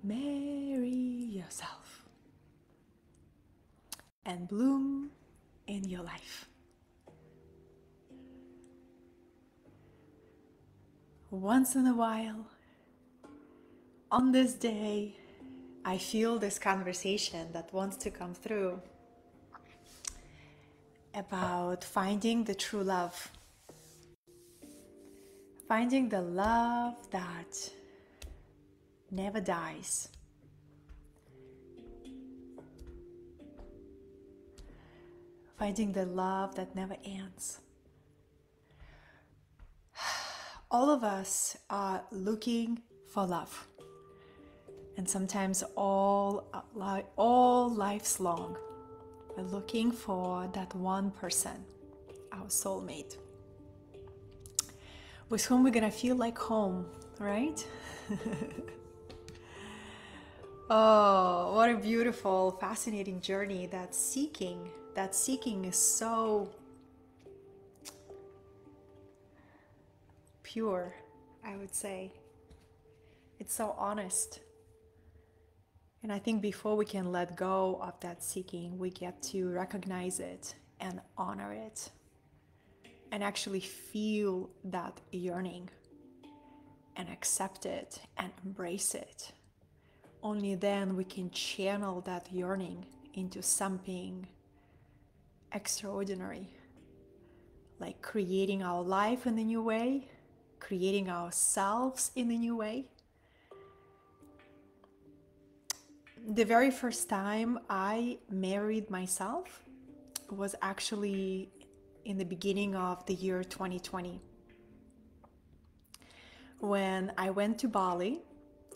marry yourself and bloom in your life. Once in a while, on this day, I feel this conversation that wants to come through about finding the true love. Finding the love that never dies. Finding the love that never ends. All of us are looking for love. And sometimes all life's long, we're looking for that one person, our soulmate, with whom we're gonna feel like home, right? Oh, what a beautiful, fascinating journey. That seeking is so pure, I would say. It's so honest. And I think before we can let go of that seeking, we get to recognize it and honor it and actually feel that yearning and accept it and embrace it. Only then we can channel that yearning into something extraordinary, like creating our life in a new way, creating ourselves in a new way. The very first time I married myself was actually in the beginning of the year 2020, when I went to Bali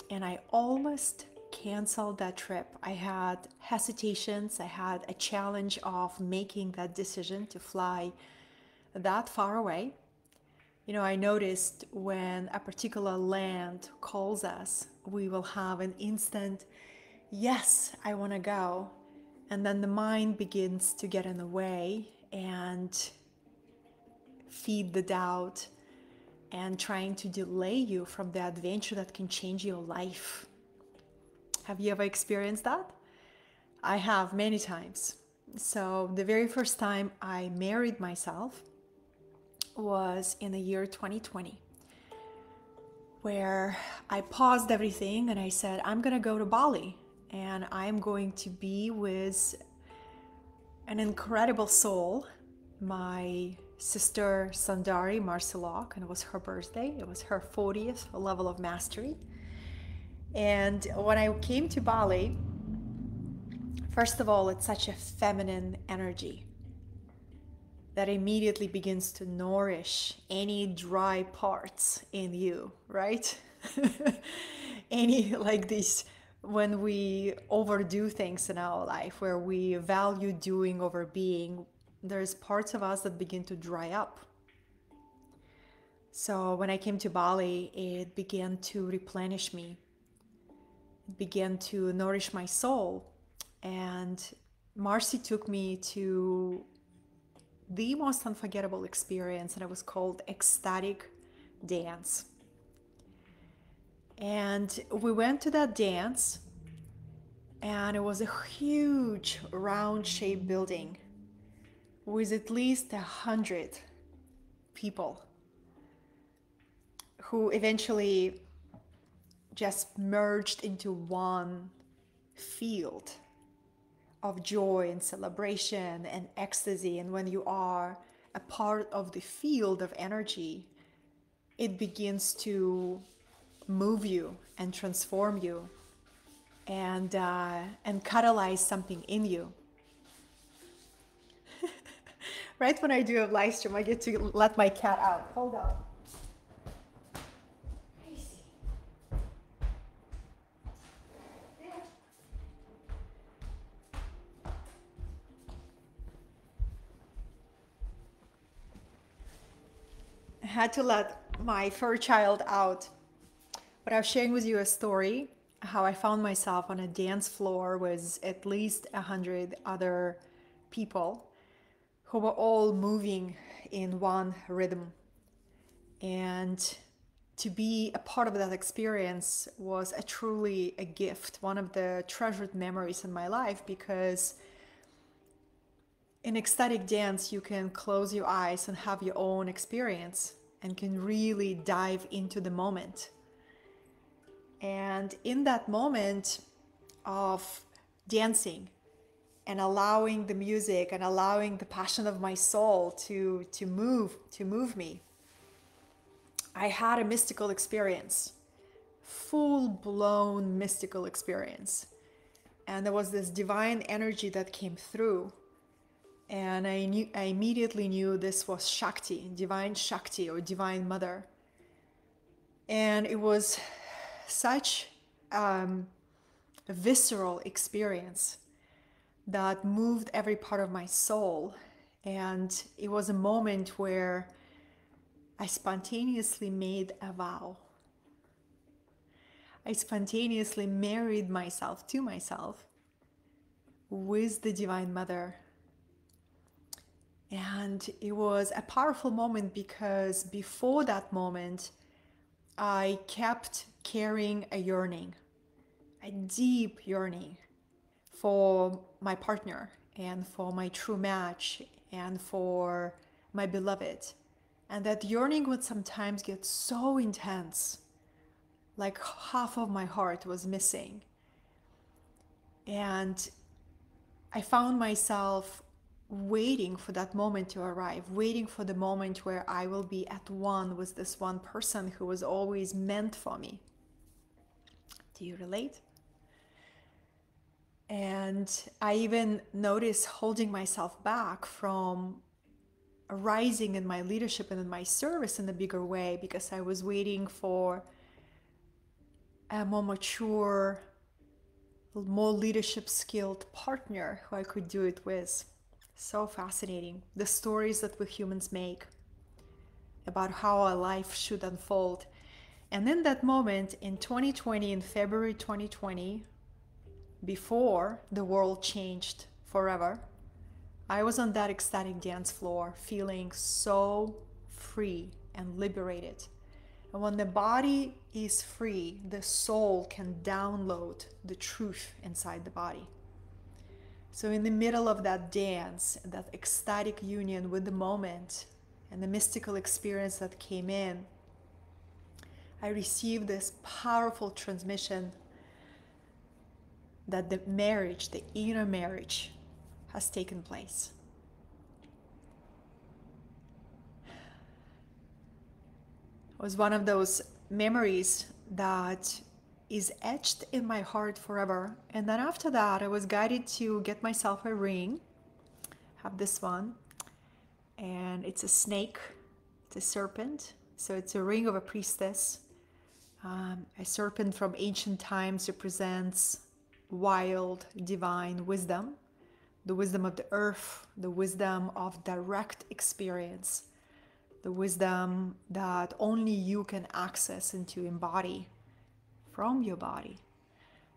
and I almost canceled that trip. I had hesitations, I had a challenge of making that decision to fly that far away. You know, I noticed when a particular land calls us, we will have an instant, yes, I want to go. And then the mind begins to get in the way and feed the doubt and trying to delay you from the adventure that can change your life. Have you ever experienced that? I have many times. So the very first time I married myself was in the year 2020, where I paused everything and I said, I'm going to go to Bali and I'm going to be with an incredible soul, my sister Sundari Marcelok, and it was her birthday. It was her 40th level of mastery. And when I came to Bali, first of all, it's such a feminine energy that immediately begins to nourish any dry parts in you, right? Any like this, when we overdo things in our life, where we value doing over being, there's parts of us that begin to dry up. So when I came to Bali, it began to replenish me. It began to nourish my soul. And Marcy took me to the most unforgettable experience, and it was called ecstatic dance. And we went to that dance, and it was a huge round-shaped building with at least 100 people who eventually just merged into one field of joy and celebration and ecstasy. And when you are a part of the field of energy, it begins to move you and transform you and catalyze something in you. Right when I do a live stream, I get to let my cat out. Hold on. I had to let my fur child out. But I was sharing with you a story, how I found myself on a dance floor with at least 100 other people who were all moving in one rhythm. And to be a part of that experience was a truly a gift, one of the treasured memories in my life, because in ecstatic dance, you can close your eyes and have your own experience and can really dive into the moment. And in that moment of dancing and allowing the music and allowing the passion of my soul to move me, I had a mystical experience, full-blown mystical experience. And there was this divine energy that came through. And I immediately knew this was Shakti, divine Shakti or divine mother. And it was such a visceral experience that moved every part of my soul. And it was a moment where I spontaneously made a vow. I spontaneously married myself to myself with the Divine Mother. And it was a powerful moment because before that moment, I kept carrying a yearning, a deep yearning for my partner and for my true match and for my beloved. And that yearning would sometimes get so intense, like half of my heart was missing. And I found myself waiting for that moment to arrive, waiting for the moment where I will be at one with this one person who was always meant for me. Do you relate? And I even noticed holding myself back from rising in my leadership and in my service in a bigger way because I was waiting for a more mature, more leadership skilled partner who I could do it with. So fascinating. The stories that we humans make about how our life should unfold. And in that moment in 2020, in February 2020, before the world changed forever, I was on that ecstatic dance floor feeling so free and liberated. And when the body is free, the soul can download the truth inside the body. So in the middle of that dance, that ecstatic union with the moment and the mystical experience that came in, I received this powerful transmission that the marriage, the inner marriage, has taken place. It was one of those memories that is etched in my heart forever. And then after that, I was guided to get myself a ring. I have this one. And it's a snake. It's a serpent. So it's a ring of a priestess. A serpent from ancient times represents wild, divine wisdom. The wisdom of the earth. The wisdom of direct experience. The wisdom that only you can access and to embody from your body,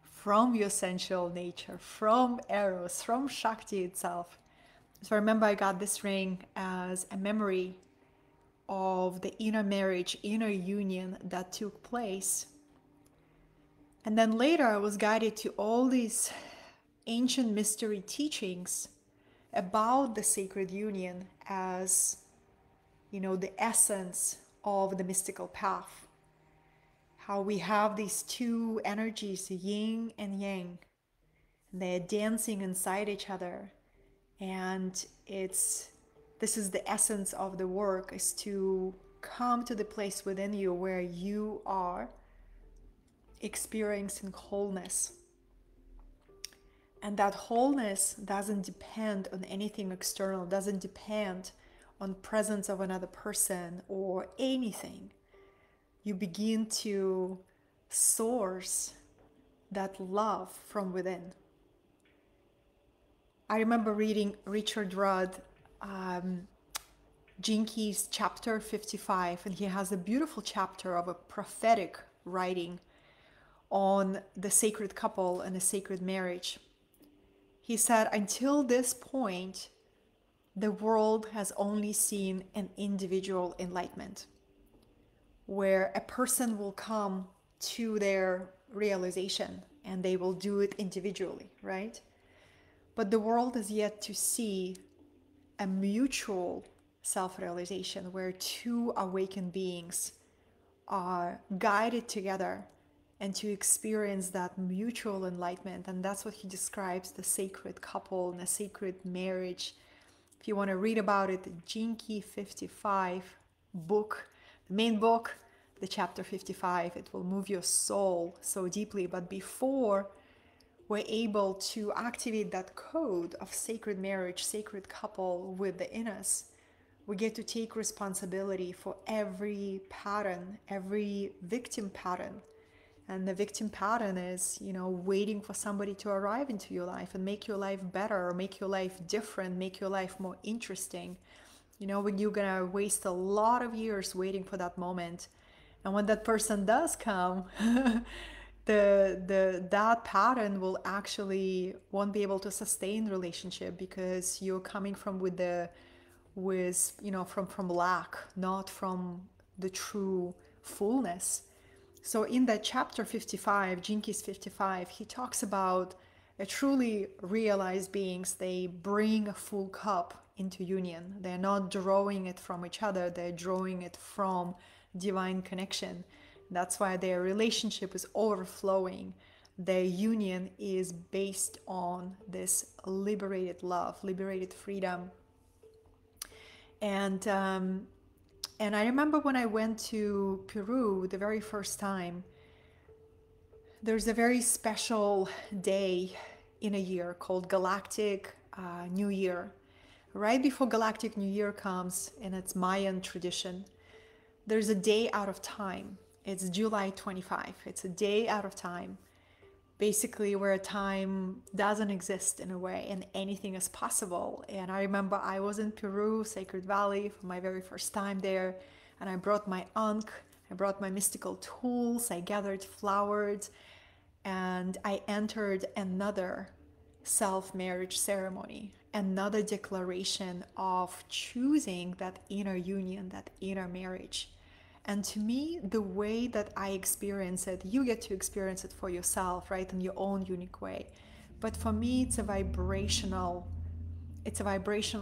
from your sensual nature, from Eros, from Shakti itself. So I remember I got this ring as a memory of the inner marriage, inner union that took place. And then later I was guided to all these ancient mystery teachings about the sacred union as, you know, the essence of the mystical path. How we have these two energies, yin and yang. And they're dancing inside each other. And this is the essence of the work, is to come to the place within you where you are experiencing wholeness. And that wholeness doesn't depend on anything external, doesn't depend on presence of another person or anything. You begin to source that love from within. I remember reading Richard Rudd, Gene Keys chapter 55, and he has a beautiful chapter of a prophetic writing on the sacred couple and a sacred marriage. He said, until this point, the world has only seen an individual enlightenment. where a person will come to their realization and they will do it individually, right? But the world is yet to see a mutual self-realization where two awakened beings are guided together and to experience that mutual enlightenment. And that's what he describes the sacred couple and the sacred marriage. If you want to read about it, the Jinki 55 book, the main book, the chapter 55, it will move your soul so deeply. But before we're able to activate that code of sacred marriage, sacred couple within us, we get to take responsibility for every pattern, every victim pattern. And the victim pattern is, waiting for somebody to arrive into your life and make your life better, or make your life different, make your life more interesting. When you're gonna waste a lot of years waiting for that moment. And when that person does come, that pattern will actually won't be able to sustain relationship, because you're coming from from lack, not from the true fullness. So in that chapter 55, Jinkies 55, he talks about a truly realized beings. They bring a full cup into union. They're not drawing it from each other, they're drawing it from divine connection. That's why their relationship is overflowing. Their union is based on this liberated love, liberated freedom. And I remember when I went to Peru the very first time, there's a very special day in a year called Galactic New Year. Right before Galactic New Year comes, in its Mayan tradition, there's a day out of time. It's July 25. It's a day out of time, basically where time doesn't exist in a way and anything is possible. And I remember I was in Peru, Sacred Valley, for my very first time there, and I brought my ankh, I brought my mystical tools, I gathered flowers, and I entered another self-marriage ceremony, another declaration of choosing that inner union, that inner marriage. And to me, the way that I experience it, you get to experience it for yourself, right, in your own unique way. But for me, it's a vibrational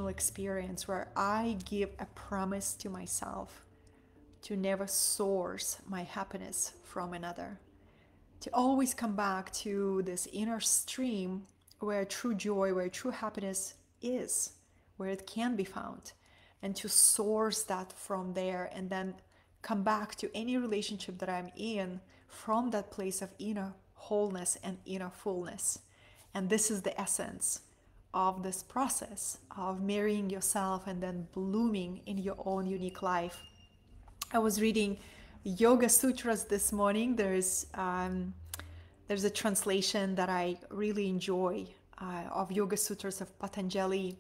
experience where I give a promise to myself to never source my happiness from another, to always come back to this inner stream where true joy, where true happiness is, where it can be found, and to source that from there, and then come back to any relationship that I'm in from that place of inner wholeness and inner fullness. And this is the essence of this process of marrying yourself and then blooming in your own unique life. I was reading Yoga Sutras this morning. There's a translation that I really enjoy of Yoga Sutras of Patanjali.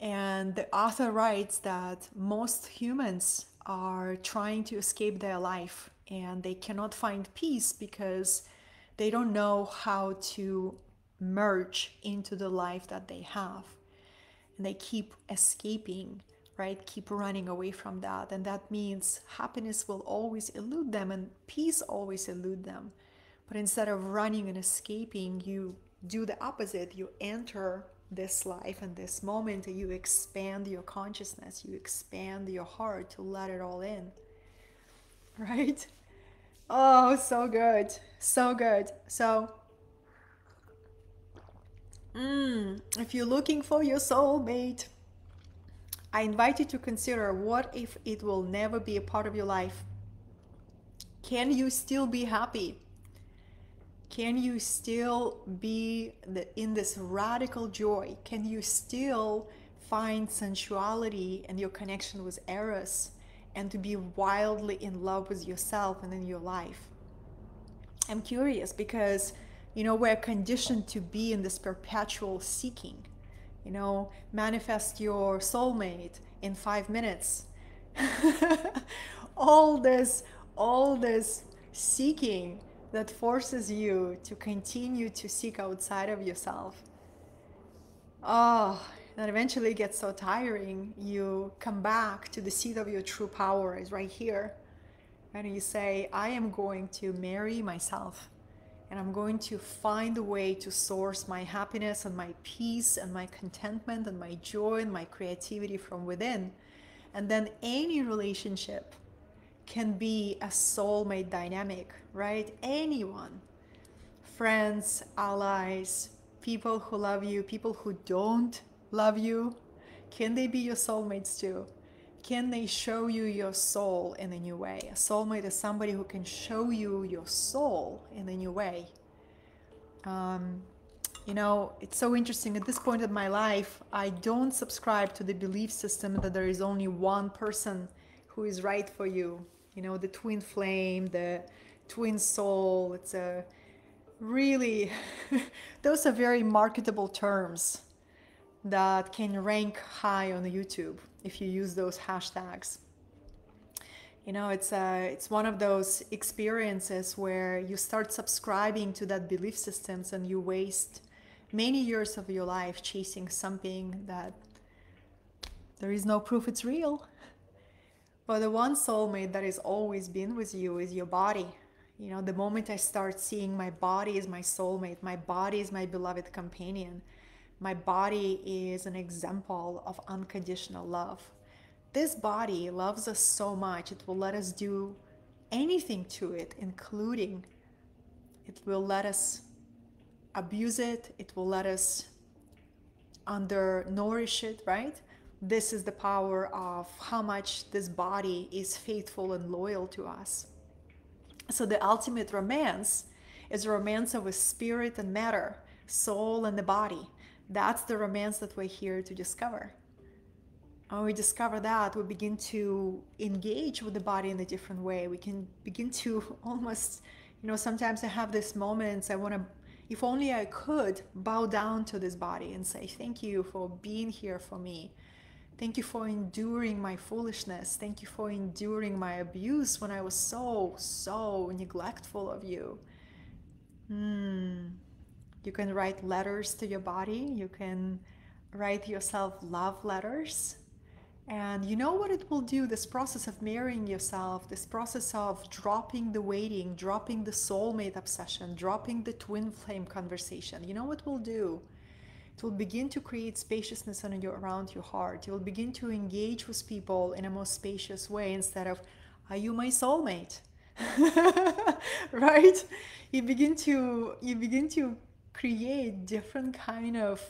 And the author writes that most humans are trying to escape their life and they cannot find peace because they don't know how to merge into the life that they have. And they keep escaping, right? Keep running away from that. And that means happiness will always elude them and peace always elude them. But instead of running and escaping, you do the opposite. You enter this life and this moment, and you expand your consciousness, you expand your heart to let it all in, right? Oh, so good, so good. So if you're looking for your soulmate, I invite you to consider, what if it will never be a part of your life? Can you still be happy? Can you still be in this radical joy? Can you still find sensuality and your connection with Eros, and to be wildly in love with yourself and in your life? I'm curious because, we're conditioned to be in this perpetual seeking. Manifest your soulmate in 5 minutes. all this seeking that forces you to continue to seek outside of yourself. Oh, that eventually gets so tiring. You come back to the seat of your true power, is right here. And you say, I am going to marry myself, and I'm going to find a way to source my happiness and my peace and my contentment and my joy and my creativity from within. And then any relationship can be a soulmate dynamic, right? Anyone, friends, allies, people who love you, people who don't love you, can they be your soulmates too? Can they show you your soul in a new way? A soulmate is somebody who can show you your soul in a new way. Um, you know, it's so interesting. At this point in my life, I don't subscribe to the belief system that there is only one person who is right for you. You know, the twin flame, the twin soul. It's a really, those are very marketable terms that can rank high on YouTube if you use those hashtags. You know, it's one of those experiences where you start subscribing to that belief systems and you waste many years of your life chasing something that there is no proof it's real. But the one soulmate that has always been with you is your body. You know, the moment I start seeing my body is my soulmate, my body is my beloved companion, my body is an example of unconditional love. This body loves us so much, it will let us do anything to it, including it will let us abuse it, it will let us undernourish it, right? This is the power of how much this body is faithful and loyal to us. So the ultimate romance is a romance of a spirit and matter, soul and the body. That's the romance that we're here to discover. When we discover that, we begin to engage with the body in a different way. We can begin to almost, you know, sometimes I have these moments, I want to, if only I could bow down to this body and say, thank you for being here for me. Thank you for enduring my foolishness. Thank you for enduring my abuse when I was so neglectful of you. You can write letters to your body. You can write yourself love letters. And you know what it will do? This process of marrying yourself, this process of dropping the waiting, dropping the soulmate obsession, dropping the twin flame conversation, you know what it will do? It will begin to create spaciousness around your heart. You will begin to engage with people in a more spacious way instead of, are you my soulmate? Right? You begin to create different kind of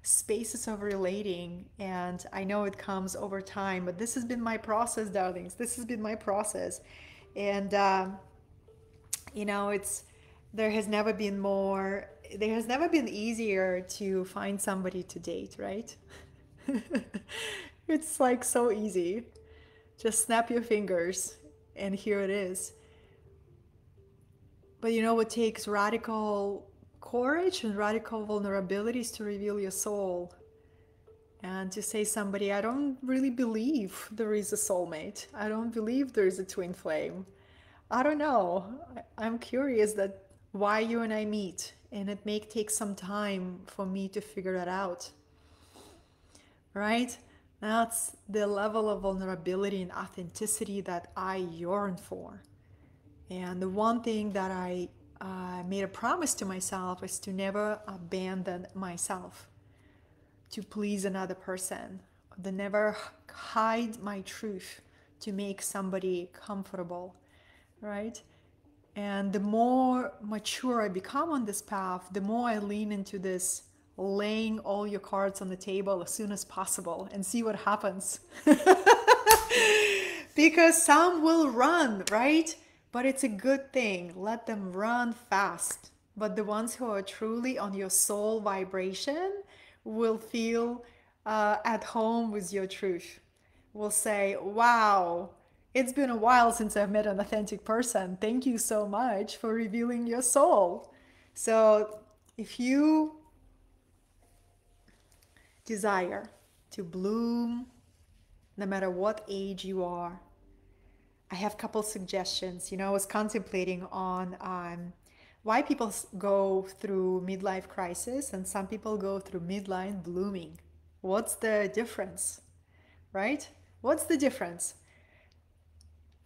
spaces of relating, and I know it comes over time, but this has been my process, darlings. This has been my process. And you know, it's there has never been more there has never been easier to find somebody to date, right? It's like so easy. Just snap your fingers and here it is. But you know what takes radical courage and radical vulnerabilities to reveal your soul and to say somebody, I don't really believe there is a soulmate. I don't believe there is a twin flame. I don't know. I'm curious that why you and I meet, and it may take some time for me to figure that out. Right? That's the level of vulnerability and authenticity that I yearn for. And the one thing that I made a promise to myself is to never abandon myself to please another person, to never hide my truth to make somebody comfortable, right? And the more mature I become on this path, the more I lean into this laying all your cards on the table as soon as possible and see what happens. Because some will run, right? But it's a good thing. Let them run fast. But the ones who are truly on your soul vibration will feel at home with your truth. Will say, wow, it's been a while since I've met an authentic person. Thank you so much for revealing your soul. So if you desire to bloom, no matter what age you are, I have a couple suggestions. You know, I was contemplating on why people go through midlife crisis and some people go through midline blooming. What's the difference, right? What's the difference?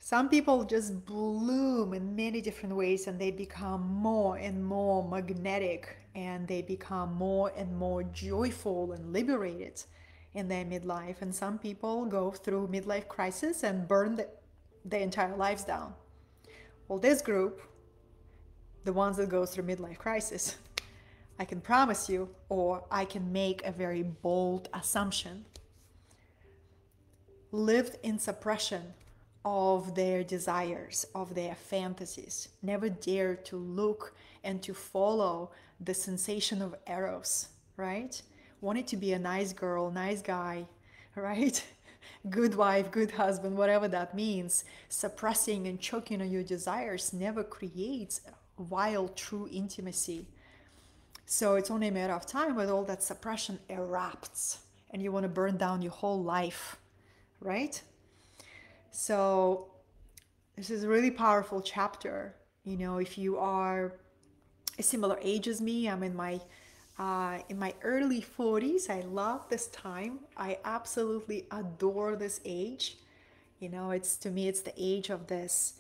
Some people just bloom in many different ways and they become more and more magnetic and they become more and more joyful and liberated in their midlife. And some people go through midlife crisis and burn their entire lives down. Well, this group, the ones that go through midlife crisis, I can promise you, or I can make a very bold assumption, lived in suppression of their desires, of their fantasies, never dared to look and to follow the sensation of eros, right? Wanted to be a nice girl, nice guy, right? Good wife, good husband, whatever that means. Suppressing and choking on your desires never creates wild, true intimacy. So it's only a matter of time when all that suppression erupts and you want to burn down your whole life, right? So this is a really powerful chapter. You know, if you are a similar age as me, I'm in my early 40s. I love this time. I absolutely adore this age. You know, it's to me, it's the age of this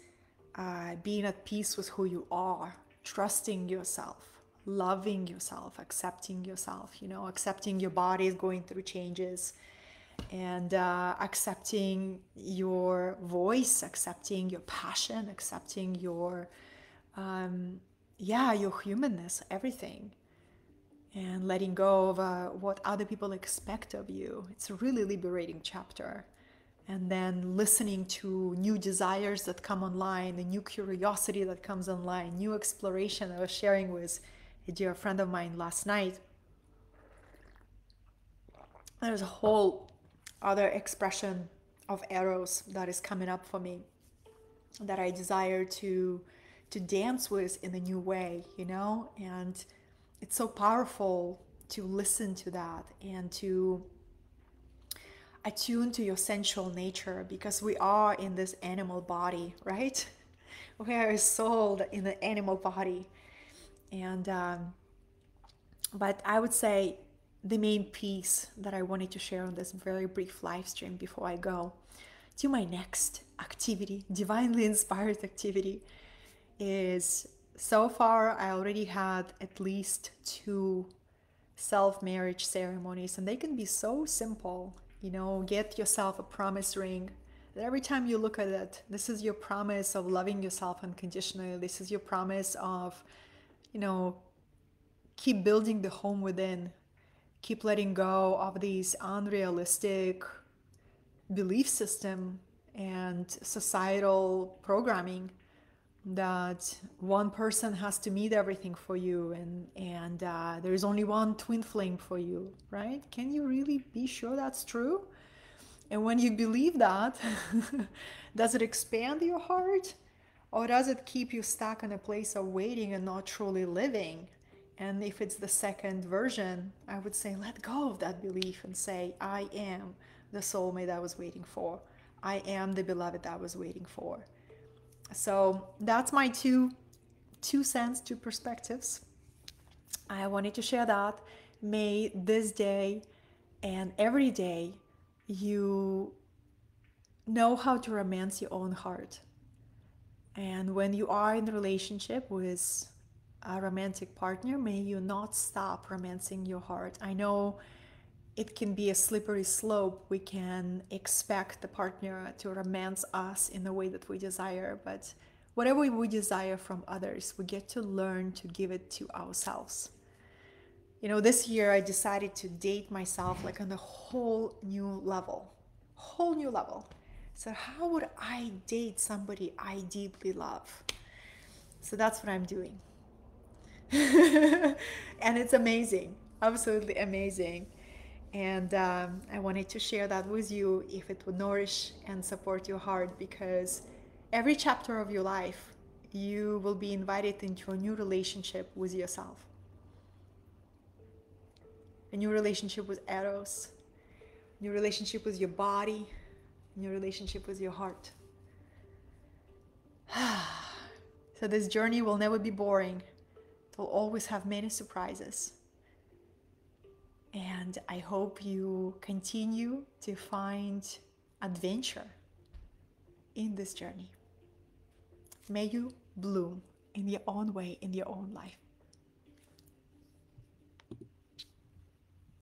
being at peace with who you are, trusting yourself, loving yourself, accepting yourself. You know, accepting your body is going through changes, and accepting your voice, accepting your passion, accepting your your humanness, everything, and letting go of what other people expect of you. It's a really liberating chapter. And then listening to new desires that come online, the new curiosity that comes online, new exploration. I was sharing with a dear friend of mine last night. There's a whole other expression of eros that is coming up for me that I desire to dance with in a new way, you know? And it's so powerful to listen to that and to attune to your sensual nature, because we are in this animal body, right? We are a soul in an animal body. And but I would say the main piece that I wanted to share on this very brief live stream before I go to my next activity, divinely inspired activity, is so far I already had at least 2 self-marriage ceremonies, and they can be so simple. You know, get yourself a promise ring that every time you look at it, this is your promise of loving yourself unconditionally. This is your promise of, you know, keep building the home within, keep letting go of these unrealistic belief system and societal programming that one person has to meet everything for you, and there is only one twin flame for you, right? Can you really be sure that's true? And when you believe that, does it expand your heart, or does it keep you stuck in a place of waiting and not truly living? And if it's the second version, I would say let go of that belief and say, I am the soulmate I was waiting for. I am the beloved I was waiting for. So that's my two cents, 2 perspectives. I wanted to share that. May this day and every day you know how to romance your own heart. And when you are in a relationship with a romantic partner, may you not stop romancing your heart. I know it can be a slippery slope. We can expect the partner to romance us in the way that we desire, but whatever we desire from others, we get to learn to give it to ourselves. You know, this year I decided to date myself like on a whole new level. Whole new level. So how would I date somebody I deeply love? So that's what I'm doing. And it's amazing. Absolutely amazing. And I wanted to share that with you if it would nourish and support your heart, because every chapter of your life, you will be invited into a new relationship with yourself, a new relationship with Eros, a new relationship with your body, a new relationship with your heart. So this journey will never be boring. It will always have many surprises. And I hope you continue to find adventure in this journey. May you bloom in your own way, in your own life.